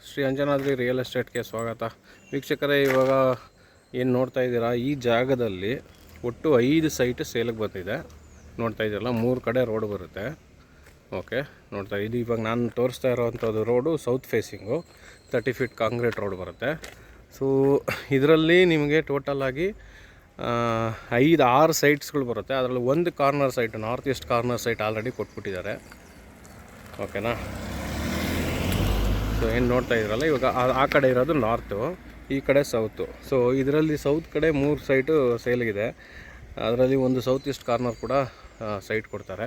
Shri Anjanadri real ಎಸ್ಟೇಟ್ಗೆ ಸ್ವಾಗತ. ವೀಕ್ಷಕರೇ, ಇವಾಗ ಏನು ನೋಡ್ತಾ ಇದ್ದೀರಾ, ಈ ಜಾಗದಲ್ಲಿ ಒಟ್ಟು 5 ಸೈಟ್ ಸೇಲಿಗೆ ಬಂದಿದೆ. ನೋಡ್ತಾ ಇದ್ದೀರಲ್ಲ, 3 ಕಡೆ ರೋಡ್ ಬರುತ್ತೆ. ಓಕೆ, ನೋಡ್ತಾ ಇದು ಇವಾಗ ನಾನು ತೋರಿಸ್ತಾ ಇರೋವಂಥದ್ದು road south facing 30 feet concrete road ಬರುತ್ತೆ. ಸೊ ಇದರಲ್ಲಿ ನಿಮಗೆ ಟೋಟಲಾಗಿ 5-6 ಸೈಟ್ಸ್ಗಳು ಬರುತ್ತೆ. ಅದರಲ್ಲಿ ಒಂದು corner site, north east corner site already ಕೊಟ್ಬಿಟ್ಟಿದ್ದಾರೆ. ಓಕೆನಾ? ಸೊ ಏನು ನೋಡ್ತಾ ಇದ್ರಲ್ಲ, ಇವಾಗ ಆ ಕಡೆ ಇರೋದು ನಾರ್ತು, ಈ ಕಡೆ ಸೌತು. ಸೊ ಇದರಲ್ಲಿ ಸೌತ್ ಕಡೆ 3 ಸೈಟು ಸೇಲಿಗಿದೆ. ಅದರಲ್ಲಿ ಒಂದು ಸೌತ್ ಈಸ್ಟ್ ಕಾರ್ನರ್ ಕೂಡ ಸೈಟ್ ಕೊಡ್ತಾರೆ.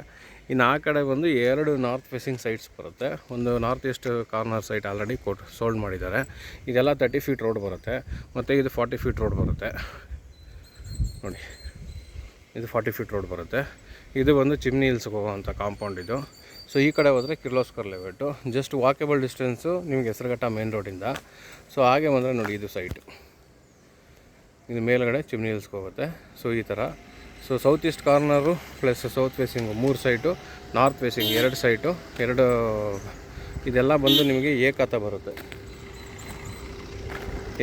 ಇನ್ನು ಆ ಕಡೆ ಬಂದು 2 ನಾರ್ತ್ ಫೇಸಿಂಗ್ ಸೈಟ್ಸ್ ಬರುತ್ತೆ. ಒಂದು north east corner site already sold ಮಾಡಿದ್ದಾರೆ. ಇದೆಲ್ಲ 30 ಫೀಟ್ ರೋಡ್ ಬರುತ್ತೆ, ಮತ್ತು ಇದು 40 ಫೀಟ್ ರೋಡ್ ಬರುತ್ತೆ. ನೋಡಿ, ಇದು 40 ಫೀಟ್ ರೋಡ್ ಬರುತ್ತೆ. ಇದು ಬಂದು ಚಿಮ್ನಿ ಹಿಲ್ಸ್ಗೆ ಹೋಗೋವಂಥ ಕಾಂಪೌಂಡ್ ಇದು. ಸೊ ಈ ಕಡೆ ಹೋದರೆ Kirloskar layout, just walkable distance ನಿಮಗೆ ಹೆಸರುಘಟ್ಟ ಮೇನ್ ರೋಡಿಂದ. ಸೊ ಹಾಗೆ ಬಂದರೆ ನೋಡಿ, ಇದು ಸೈಟು, ಇದು ಮೇಲ್ಗಡೆ ಚಿಮ್ನಿ ಹಿಲ್ಸ್ಗೆ ಹೋಗುತ್ತೆ. ಸೊ ಈ ಥರ. So south East corner plus south facing 3 site, north facing 2 site, 2 ಇದೆಲ್ಲ ಬಂದು ನಿಮಗೆ ಏಕಾತ ಬರುತ್ತೆ.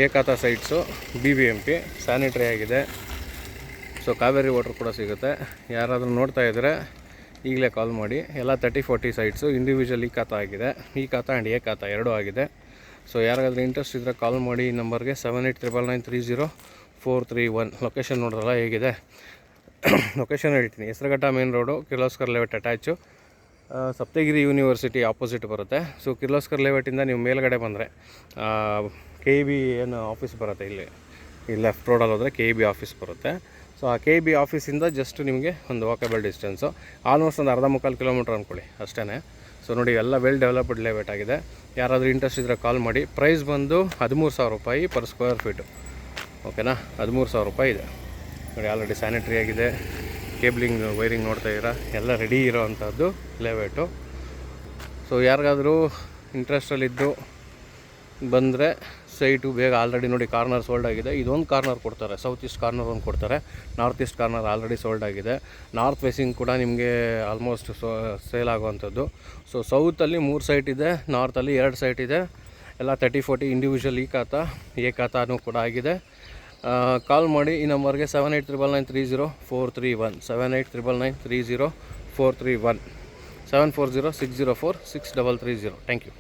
ಏಕಾತ ಸೈಟ್ಸು, BBMP ಸ್ಯಾನಿಟ್ರಿ ಆಗಿದೆ. ಸೊ ಕಾವೇರಿ ವಾಟರ್ ಕೂಡ ಸಿಗುತ್ತೆ. ಯಾರಾದರೂ ನೋಡ್ತಾ ಇದ್ದರೆ ಈಗಲೇ ಕಾಲ್ ಮಾಡಿ. ಎಲ್ಲ 30-40 ಸೈಟ್ಸು ಇಂಡಿವಿಜುವಲ್ ಈ ಖಾತಾ ಆಗಿದೆ. ಈ ಖಾತಾ ಆ್ಯಂಡ್ ಏ ಖಾತಾ 2 ಆಗಿದೆ. ಸೊ ಯಾರಿಗಾದ್ರೂ ಇಂಟ್ರೆಸ್ಟ್ ಇದ್ದರೆ ಕಾಲ್ ಮಾಡಿ. ಈ ನಂಬರ್ಗೆ 7899930431. ಲೊಕೇಶನ್ ನೋಡಿದ್ರಲ್ಲ ಹೇಗಿದೆ. ಲೊಕೇಶನ್ ಹೇಳ್ತೀನಿ. Hesaraghatta main road, Kirloskar layout attach, Saptagiri university opposite ಬರುತ್ತೆ. ಸೊ ಕಿರ್ಲೋಸ್ಕರ್ ಲೇಔಟಿಂದ ನೀವು ಮೇಲ್ಗಡೆ ಬಂದರೆ KEB ಏನು ಆಫೀಸ್ ಬರುತ್ತೆ, ಇಲ್ಲಿ ಲೆಫ್ಟ್ ರೋಡಲ್ಲಿ ಹೋದರೆ KEB ಆಫೀಸ್ ಬರುತ್ತೆ. ಸೊ ಆ KEB ಆಫೀಸಿಂದ ಜಸ್ಟ್ ನಿಮಗೆ ಒಂದು ವಾಕೇಬಲ್ ಡಿಸ್ಟೆನ್ಸು, ಆಲ್ಮೋಸ್ಟ್ ಒಂದು 1/2-3 ಕಿಲೋಮೀಟ್ರ್ ಅಂದ್ಕೊಳ್ಳಿ ಅಷ್ಟೇ. ಸೊ ನೋಡಿ, ಎಲ್ಲ ವೆಲ್ ಡೆವಲಪ್ಡ್ ಲೇಔಟ್ ಆಗಿದೆ. ಯಾರಾದರೂ ಇಂಟ್ರೆಸ್ಟ್ ಇದ್ದರೆ ಕಾಲ್ ಮಾಡಿ. ಪ್ರೈಸ್ ಬಂದು 13,000 ರೂಪಾಯಿ ಪರ್ ಸ್ಕ್ವೇರ್ ಫೀಟು. ಓಕೆನಾ? 13,000 ರೂಪಾಯಿ ಇದೆ. ನೋಡಿ, ಆಲ್ರೆಡಿ ಸ್ಯಾನಿಟ್ರಿ ಆಗಿದೆ, ಕೇಬ್ಲಿಂಗ್ ವೈರಿಂಗ್ ನೋಡ್ತಾ ಇದ್ದೀರಾ, ಎಲ್ಲ ರೆಡಿ ಇರೋವಂಥದ್ದು ಲೇಔಟು. ಸೊ ಯಾರಿಗಾದರೂ ಇಂಟ್ರೆಸ್ಟಲ್ಲಿದ್ದು ಬಂದರೆ ಸೈಟು ಬೇಗ. ಆಲ್ರೆಡಿ ನೋಡಿ, ಕಾರ್ನರ್ ಸೋಲ್ಡ್ ಆಗಿದೆ. ಇದೊಂದು ಕಾರ್ನರ್ ಕೊಡ್ತಾರೆ, ಸೌತ್ ಈಸ್ಟ್ ಕಾರ್ನರ್ ಒಂದು ಕೊಡ್ತಾರೆ. North east corner already sold ಆಗಿದೆ. ನಾರ್ತ್ ಫೇಸಿಂಗ್ ಕೂಡ ನಿಮಗೆ ಆಲ್ಮೋಸ್ಟ್ ಸೇಲ್ ಆಗುವಂಥದ್ದು. ಸೊ ಸೌತಲ್ಲಿ 3 ಸೈಟ್ ಇದೆ, ನಾರ್ತಲ್ಲಿ 2 ಸೈಟ್ ಇದೆ. ಎಲ್ಲ 30-40 ಇಂಡಿವಿಜುವಲ್ ಈ ಖಾತಾ, ಏ ಖಾತಾನೂ ಕೂಡ ಆಗಿದೆ. ಕಾಲ್ ಮಾಡಿ. ಈ ನಂಬರ್ಗೆ 7899930431, 7899930431, 7406046330. Thank you.